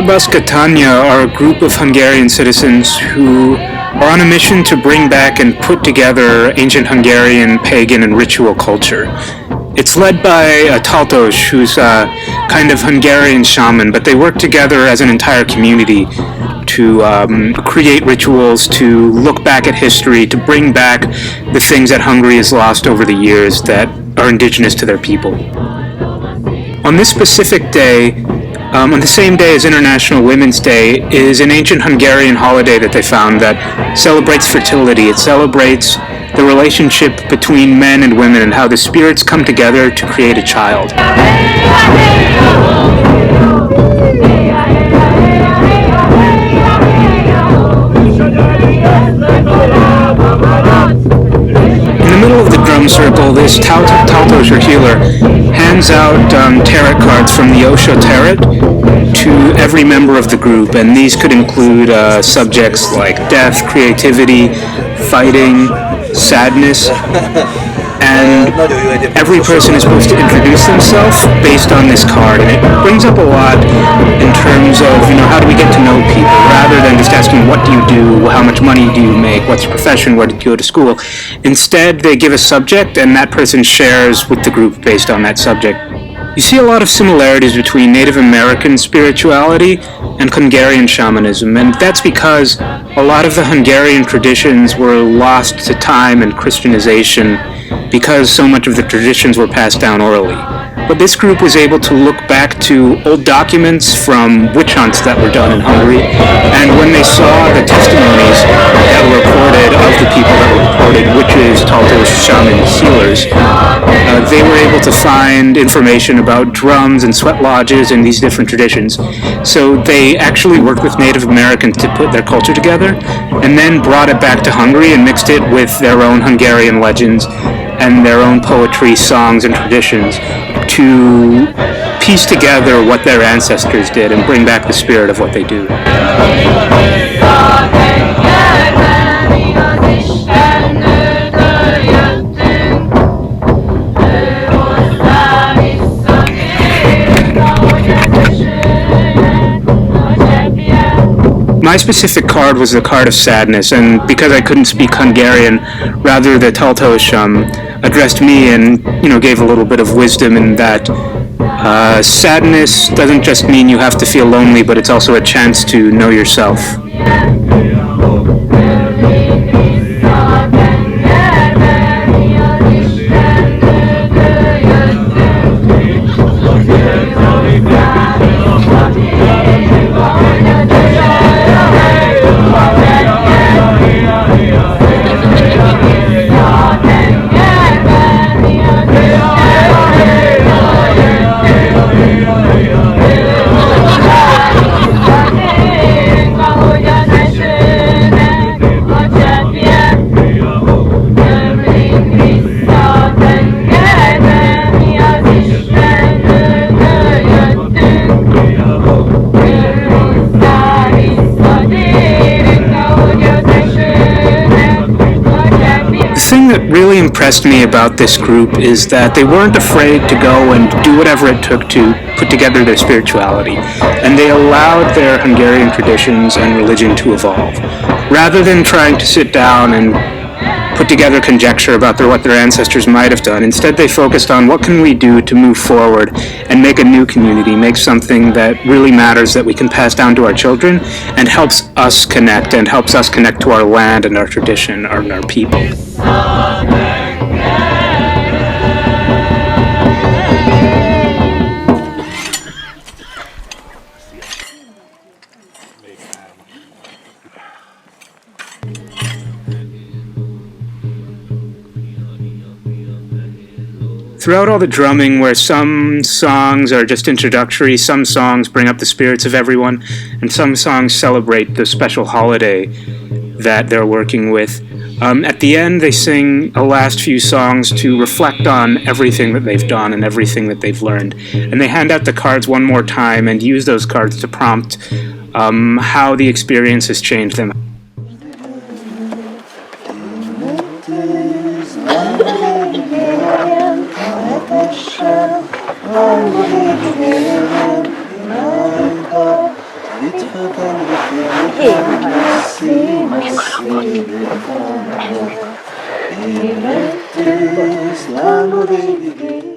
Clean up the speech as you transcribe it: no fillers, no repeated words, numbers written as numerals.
Karabaska are a group of Hungarian citizens who are on a mission to bring back and put together ancient Hungarian pagan and ritual culture. It's led by Taltos, who's a kind of Hungarian shaman, but they work together as an entire community to create rituals, to look back at history, to bring back the things that Hungary has lost over the years that are indigenous to their people. On this specific day, on the same day as International Women's Day, is an ancient Hungarian holiday that they found that celebrates fertility. It celebrates the relationship between men and women and how the spirits come together to create a child. In the middle of the drum circle, this Taltos or healer hands out tarot cards from the Osho Tarot to every member of the group, and these could include subjects like death, creativity, fighting, sadness, and every person is supposed to introduce themselves based on this card, and it brings up a lot in terms of, how do we get to know people, rather than just asking what do you do, how much money do you make, what's your profession, where did you go to school. Instead, they give a subject, and that person shares with the group based on that subject. You see a lot of similarities between Native American spirituality and Hungarian shamanism, and that's because a lot of the Hungarian traditions were lost to time and Christianization because so much of the traditions were passed down orally. But this group was able to look back to old documents from witch hunts that were done in Hungary, and when they saw the testimonies that were reported of the people that were reported, witches, Taltos, shamans, healers, they were able to find information about drums and sweat lodges and these different traditions. So they actually worked with Native Americans to put their culture together, and then brought it back to Hungary and mixed it with their own Hungarian legends and their own poetry, songs, and traditions to piece together what their ancestors did and bring back the spirit of what they do. My specific card was the card of sadness, and because I couldn't speak Hungarian, rather the Taltos addressed me and gave a little bit of wisdom in that sadness doesn't just mean you have to feel lonely, but it's also a chance to know yourself. The thing that really impressed me about this group is that they weren't afraid to go and do whatever it took to put together their spirituality, and they allowed their Hungarian traditions and religion to evolve. Rather than trying to sit down and put together conjecture about what their ancestors might have done, instead they focused on what can we do to move forward and make a new community, make something that really matters that we can pass down to our children and helps us connect to our land and our tradition and our people. Throughout all the drumming, where some songs are just introductory, some songs bring up the spirits of everyone, and some songs celebrate the special holiday that they're working with, at the end they sing a last few songs to reflect on everything that they've done and everything that they've learned. And they hand out the cards one more time and use those cards to prompt how the experience has changed them. He left his land